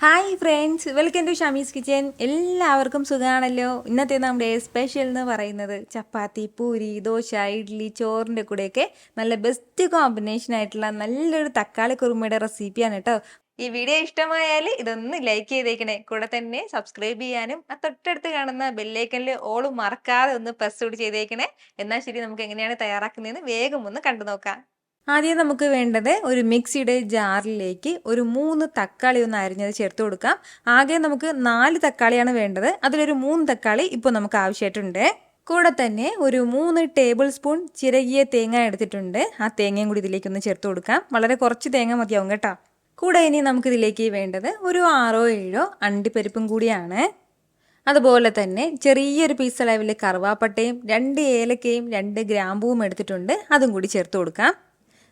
Hi friends, welcome to Shamees kitchen. എല്ലാവർക്കും സുഖമാണല്ലോ. ഇന്നത്തെ നമ്മുടെ സ്പെഷ്യൽ എന്ന് പറയുന്നത് ചപ്പാത്തി, പൂരി, ദോശ, ഇഡ്ഡലി, ചോറിൻ്റെ കൂടെയൊക്കെ നല്ല ബെസ്റ്റ് കോമ്പിനേഷൻ ആയിട്ടുള്ള നല്ലൊരു തക്കാളി കുറുമയുടെ റെസിപ്പിയാണ് കേട്ടോ. ഈ വീഡിയോ ഇഷ്ടമായാൽ ഇതൊന്ന് ലൈക്ക് ചെയ്തേക്കണേ. കൂടെ തന്നെ സബ്സ്ക്രൈബ് ചെയ്യാനും ആ തൊട്ടടുത്ത് കാണുന്ന ബെല്ലൈക്കനിൽ ഓളും മറക്കാതെ ഒന്ന് പ്രസ് കൂടി ചെയ്തേക്കണേ. എന്നാൽ ശരി, നമുക്ക് എങ്ങനെയാണ് തയ്യാറാക്കുന്നതെന്ന് വേഗം ഒന്ന് കണ്ടു നോക്കാം. ആദ്യം നമുക്ക് വേണ്ടത് ഒരു മിക്സിയുടെ ജാറിലേക്ക് ഒരു 3 തക്കാളി ഒന്ന് അരിഞ്ഞത് ചേർത്ത് കൊടുക്കാം. ആകെ നമുക്ക് 4 തക്കാളിയാണ് വേണ്ടത്. അതിലൊരു 3 തക്കാളി ഇപ്പോൾ നമുക്ക് ആവശ്യമായിട്ടുണ്ട്. കൂടെ തന്നെ ഒരു 3 ടേബിൾ സ്പൂൺ ചിരകിയ തേങ്ങ എടുത്തിട്ടുണ്ട്. ആ തേങ്ങയും കൂടി ഇതിലേക്കൊന്ന് ചേർത്ത് കൊടുക്കാം. വളരെ കുറച്ച് തേങ്ങ മതിയാവും കേട്ടോ. കൂടെ ഇനി നമുക്കിതിലേക്ക് വേണ്ടത് ഒരു 6 7 അണ്ടിപ്പരിപ്പും കൂടിയാണ്. അതുപോലെ തന്നെ ചെറിയൊരു പീസ് അളവിൽ കറുവാപ്പട്ടയും 2 ഏലക്കയും 2 ഗ്രാമ്പൂവും എടുത്തിട്ടുണ്ട്. അതും കൂടി ചേർത്ത് കൊടുക്കാം.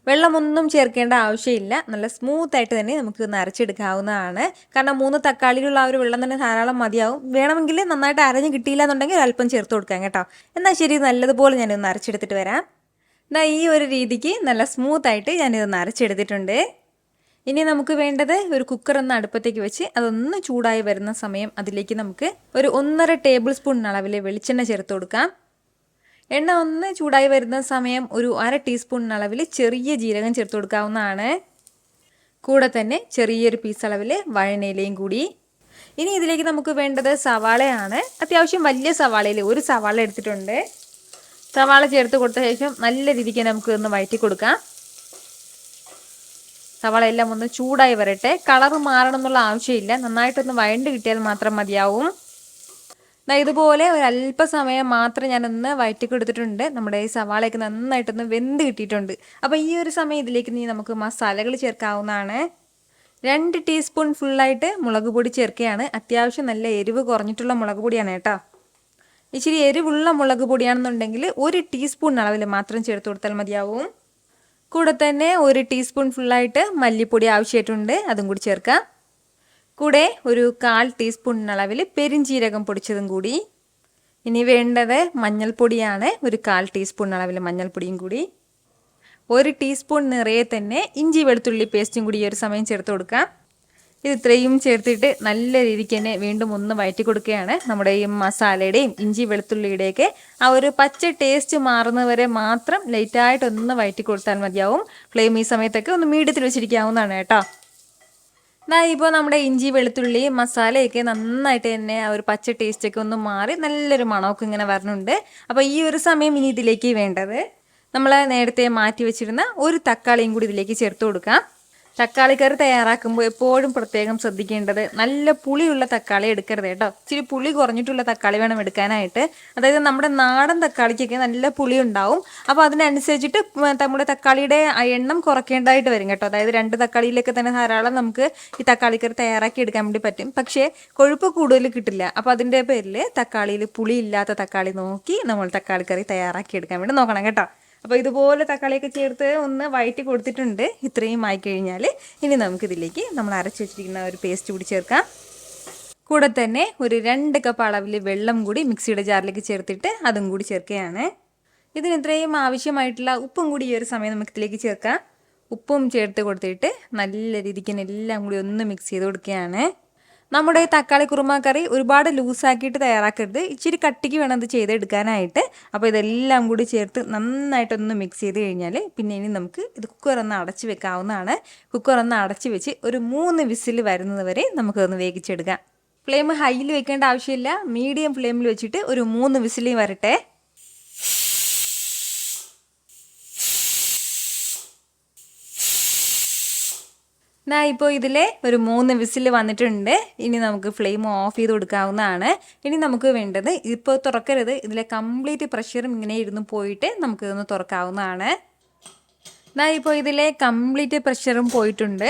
വെള്ളമൊന്നും ചേർക്കേണ്ട ആവശ്യമില്ല. നല്ല സ്മൂത്തായിട്ട് തന്നെ നമുക്ക് അരച്ചെടുക്കാവുന്നതാണ്. കാരണം 3 തക്കാളിയിലുള്ള ആ ഒരു വെള്ളം തന്നെ ധാരാളം മതിയാവും. വേണമെങ്കിൽ നന്നായിട്ട് അരഞ്ഞ് കിട്ടിയില്ല എന്നുണ്ടെങ്കിൽ അല്പം ചേർത്ത് കൊടുക്കാം കേട്ടോ. എന്നാൽ ശരി, നല്ലതുപോലെ ഞാനിതൊന്ന് അരച്ചെടുത്തിട്ട് വരാം. ഈ ഒരു രീതിക്ക് നല്ല സ്മൂത്തായിട്ട് ഞാനിതൊന്ന് അരച്ചെടുത്തിട്ടുണ്ട്. ഇനി നമുക്ക് വേണ്ടത് ഒരു കുക്കർ ഒന്ന് അടുപ്പത്തേക്ക് വെച്ച് അതൊന്ന് ചൂടായി വരുന്ന സമയം അതിലേക്ക് നമുക്ക് ഒരു 1.5 ടേബിൾ സ്പൂൺ അളവിൽ വെളിച്ചെണ്ണ ചേർത്ത് കൊടുക്കാം. എണ്ണ ഒന്ന് ചൂടായി വരുന്ന സമയം ഒരു 1/2 ടീസ്പൂൺ അളവിൽ ചെറിയ ജീരകം ചേർത്ത് കൊടുക്കാവുന്നതാണ്. കൂടെ തന്നെ ചെറിയൊരു പീസ് അളവിൽ വഴനയിലയും കൂടി. ഇനി ഇതിലേക്ക് നമുക്ക് വേണ്ടത് സവാളയാണ്. അത്യാവശ്യം വലിയ സവാളയിൽ ഒരു സവാള എടുത്തിട്ടുണ്ട്. സവാള ചേർത്ത് കൊടുത്ത ശേഷം നല്ല രീതിക്ക് നമുക്ക് ഒന്ന് വഴറ്റി കൊടുക്കാം. സവാള എല്ലാം ഒന്ന് ചൂടായി വരട്ടെ. കളർ മാറണം എന്നുള്ള ആവശ്യമില്ല. നന്നായിട്ടൊന്ന് വഴണ്ട് കിട്ടിയാൽ മാത്രം മതിയാവും. ഇതുപോലെ ഒരല്പസമയം മാത്രം ഞാനൊന്ന് വഴറ്റി കൊടുത്തിട്ടുണ്ട്. നമ്മുടെ ഈ സവാളയൊക്കെ നന്നായിട്ടൊന്ന് വെന്ത് കിട്ടിയിട്ടുണ്ട്. അപ്പോൾ ഈ ഒരു സമയം ഇതിലേക്ക് നമുക്ക് മസാലകൾ ചേർക്കാവുന്നതാണ്. 2 ടീസ്പൂൺ ഫുള്ളായിട്ട് മുളക് പൊടി ചേർക്കുകയാണ്. അത്യാവശ്യം നല്ല എരിവ് കുറഞ്ഞിട്ടുള്ള മുളക് പൊടിയാണ് കേട്ടോ. ഇച്ചിരി എരിവുള്ള മുളക് പൊടിയാണെന്നുണ്ടെങ്കിൽ 1 ടീസ്പൂൺ അളവിൽ മാത്രം ചേർത്ത് കൊടുത്താൽ മതിയാവും. കൂടെ തന്നെ 1 ടീസ്പൂൺ ഫുള്ളായിട്ട് മല്ലിപ്പൊടി ആവശ്യമായിട്ടുണ്ട്. അതും കൂടി ചേർക്കാം. കൂടെ ഒരു 1/4 ടീസ്പൂൺ അളവിൽ പെരിഞ്ചീരകം പൊടിച്ചതും കൂടി. ഇനി വേണ്ടത് മഞ്ഞൾപ്പൊടിയാണ്. ഒരു 1/4 ടീസ്പൂൺ അളവിൽ മഞ്ഞൾപ്പൊടിയും കൂടി. 1 ടീസ്പൂൺ നിറയെ തന്നെ ഇഞ്ചി വെളുത്തുള്ളി പേസ്റ്റും കൂടി ഈ ഒരു സമയം ചേർത്ത് കൊടുക്കാം. ഇത് ഇത്രയും ചേർത്തിട്ട് നല്ല രീതിക്ക് തന്നെ വീണ്ടും ഒന്ന് വഴറ്റി കൊടുക്കുകയാണ്. നമ്മുടെ ഈ മസാലയുടെയും ഇഞ്ചി വെളുത്തുള്ളിയുടെയൊക്കെ ആ ഒരു പച്ച ടേസ്റ്റ് മാറുന്നവരെ മാത്രം ലൈറ്റായിട്ടൊന്ന് വഴറ്റി കൊടുത്താൽ മതിയാവും. ഫ്ലെയിം ഈ സമയത്തൊക്കെ ഒന്ന് മീഡിയത്തിൽ വെച്ചിരിക്കാവുന്നതാണ് കേട്ടോ. ഇപ്പോൾ നമ്മുടെ ഇഞ്ചി വെളുത്തുള്ളി മസാലയൊക്കെ നന്നായിട്ട് തന്നെ ആ ഒരു പച്ച ടേസ്റ്റൊക്കെ ഒന്ന് മാറി നല്ലൊരു മണമൊക്കെ ഇങ്ങനെ വരുന്നുണ്ട്. അപ്പോൾ ഈ ഒരു സമയം ഇനി ഇതിലേക്ക് വേണ്ടത് നമ്മൾ നേരത്തെ മാറ്റി വെച്ചിരുന്ന ഒരു തക്കാളിയും കൂടി ഇതിലേക്ക് ചേർത്ത് കൊടുക്കാം. തക്കാളി കറി തയ്യാറാക്കുമ്പോൾ എപ്പോഴും പ്രത്യേകം ശ്രദ്ധിക്കേണ്ടത് നല്ല പുളിയുള്ള തക്കാളി എടുക്കരുത് കേട്ടോ. ഇച്ചിരി പുളി കുറഞ്ഞിട്ടുള്ള തക്കാളി വേണം എടുക്കാനായിട്ട്. അതായത് നമ്മുടെ നാടൻ തക്കാളിക്കൊക്കെ നല്ല പുളി ഉണ്ടാവും. അപ്പോൾ അതിനനുസരിച്ചിട്ട് നമ്മുടെ തക്കാളിയുടെ എണ്ണം കുറയ്ക്കേണ്ടതായിട്ട് വരും കേട്ടോ. അതായത് 2 തക്കാളിയിലൊക്കെ തന്നെ ധാരാളം നമുക്ക് ഈ തക്കാളി കറി തയ്യാറാക്കി എടുക്കാൻ വേണ്ടി പറ്റും. പക്ഷേ കൊഴുപ്പ് കൂടുതൽ കിട്ടില്ല. അപ്പോൾ അതിൻ്റെ പേരിൽ തക്കാളിയിൽ പുളി ഇല്ലാത്ത തക്കാളി നോക്കി നമ്മൾ തക്കാളി കറി തയ്യാറാക്കി എടുക്കാൻ വേണ്ടി നോക്കണം കേട്ടോ. അപ്പോൾ ഇതുപോലെ തക്കാളിയൊക്കെ ചേർത്ത് ഒന്ന് വഴറ്റി കൊടുത്തിട്ടുണ്ട്. ഇത്രയും ആയിക്കഴിഞ്ഞാൽ ഇനി നമുക്കിതിലേക്ക് നമ്മൾ അരച്ച് വെച്ചിരിക്കുന്ന ഒരു പേസ്റ്റ് കൂടി ചേർക്കാം. കൂടെ തന്നെ ഒരു 2 കപ്പ് അളവിൽ വെള്ളം കൂടി മിക്സിയുടെ ജാറിലേക്ക് ചേർത്തിട്ട് അതും കൂടി ചേർക്കുകയാണ്. ഇതിന് ഇത്രയും ആവശ്യമായിട്ടുള്ള ഉപ്പും കൂടി ഈ ഒരു സമയം നമുക്കിതിലേക്ക് ചേർക്കാം. ഉപ്പും ചേർത്ത് കൊടുത്തിട്ട് നല്ല രീതിക്ക് എല്ലാം കൂടി ഒന്ന് മിക്സ് ചെയ്ത് കൊടുക്കുകയാണ്. നമ്മുടെ തക്കാളി കുറുമ കറി ഒരുപാട് ലൂസാക്കിയിട്ട് തയ്യാറാക്കരുത്. ഇച്ചിരി കട്ടിക്ക് വേണം ഇത് ചെയ്തെടുക്കാനായിട്ട്. അപ്പോൾ ഇതെല്ലാം കൂടി ചേർത്ത് നന്നായിട്ടൊന്ന് മിക്സ് ചെയ്ത് കഴിഞ്ഞാൽ പിന്നെ ഇനി നമുക്ക് ഇത് കുക്കറൊന്ന് അടച്ച് വെക്കാവുന്നതാണ്. കുക്കറൊന്ന് അടച്ച് വെച്ച് ഒരു 3 വിസിൽ വരുന്നത് വരെ നമുക്കൊന്ന് വേവിച്ചെടുക്കാം. ഫ്ലെയിം ഹൈയിൽ വെക്കേണ്ട ആവശ്യമില്ല. മീഡിയം ഫ്ലെയിമിൽ വെച്ചിട്ട് ഒരു 3 വിസിൽ വരട്ടെ. ഇപ്പോൾ ഇതിലെ ഒരു 3 വിസിൽ വന്നിട്ടുണ്ട്. ഇനി നമുക്ക് ഫ്ലെയിം ഓഫ് ചെയ്ത് കൊടുക്കാവുന്നതാണ്. ഇനി നമുക്ക് വേണ്ടത് ഇപ്പോൾ തുറക്കരുത്. ഇതിലെ കംപ്ലീറ്റ് പ്രഷറും ഇങ്ങനെ ഇരുന്ന് പോയിട്ട് നമുക്കിതൊന്ന് തുറക്കാവുന്നതാണ്. ഇപ്പോൾ ഇതിലെ കംപ്ലീറ്റ് പ്രഷറും പോയിട്ടുണ്ട്.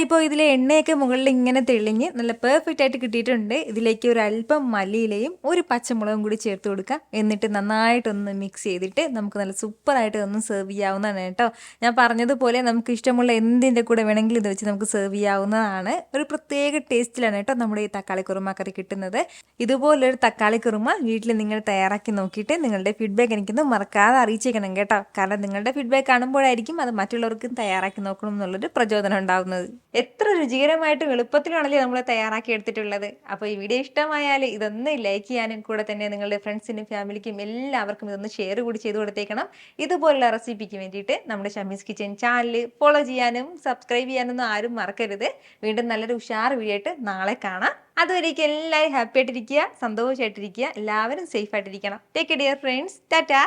ഇപ്പോൾ ഇതിലെ എണ്ണയൊക്കെ മുകളിൽ ഇങ്ങനെ തെളിഞ്ഞ് നല്ല പെർഫെക്റ്റ് ആയിട്ട് കിട്ടിയിട്ടുണ്ട്. ഇതിലേക്ക് ഒരു അല്പം മല്ലിയിലയും ഒരു പച്ചമുളകും കൂടി ചേർത്ത് കൊടുക്കാം. എന്നിട്ട് നന്നായിട്ടൊന്ന് മിക്സ് ചെയ്തിട്ട് നമുക്ക് നല്ല സൂപ്പറായിട്ട് ഒന്ന് സെർവ് ചെയ്യാവുന്നതാണ് കേട്ടോ. ഞാൻ പറഞ്ഞതുപോലെ നമുക്ക് ഇഷ്ടമുള്ള എന്തിൻ്റെ കൂടെ വേണമെങ്കിലും ഇത് വെച്ച് നമുക്ക് സെർവ് ചെയ്യാവുന്നതാണ്. ഒരു പ്രത്യേക ടേസ്റ്റിലാണ് കേട്ടോ നമ്മുടെ ഈ തക്കാളി കുറുമ കറി കിട്ടുന്നത്. ഇതുപോലൊരു തക്കാളി കുറുമ വീട്ടിൽ നിങ്ങൾ തയ്യാറാക്കി നോക്കിയിട്ട് നിങ്ങളുടെ ഫീഡ്ബാക്ക് എനിക്കൊന്ന് മറക്കാതെ അറിയിച്ചേക്കണം കേട്ടോ. കാരണം നിങ്ങളുടെ ഫീഡ്ബാക്ക് കാണുമ്പോഴായിരിക്കും അത് മറ്റുള്ളവർക്കും തയ്യാറാക്കി നോക്കണം എന്നുള്ളൊരു പ്രചോദനം ഉണ്ടാകുന്നത്. എത്ര രുചികരമായിട്ടും എളുപ്പത്തിലാണല്ലേ നമ്മൾ തയ്യാറാക്കി എടുത്തിട്ടുള്ളത്. അപ്പോൾ ഈ വീഡിയോ ഇഷ്ടമായാൽ ഇതൊന്ന് ലൈക്ക് ചെയ്യാനും കൂടെ തന്നെ നിങ്ങളുടെ ഫ്രണ്ട്സിനും ഫാമിലിക്കും എല്ലാവർക്കും ഇതൊന്ന് ഷെയർ കൂടി ചെയ്ത് കൊടുത്തേക്കണം. ഇതുപോലുള്ള റെസിപ്പിക്ക് വേണ്ടിയിട്ട് നമ്മുടെ ഷമീസ് കിച്ചൻ ചാനൽ ഫോളോ ചെയ്യാനും സബ്സ്ക്രൈബ് ചെയ്യാനൊന്നും ആരും മറക്കരുത്. വീണ്ടും നല്ലൊരു ഉഷാർ വീഡിയോ ആയിട്ട് നാളെ കാണാം. അതുവരേക്കും എല്ലാവരും ഹാപ്പി ആയിട്ടിരിക്കുക, സന്തോഷമായിട്ടിരിക്കുക, എല്ലാവരും സേഫ് ആയിട്ടിരിക്കണം. Take care dear friends. Tata.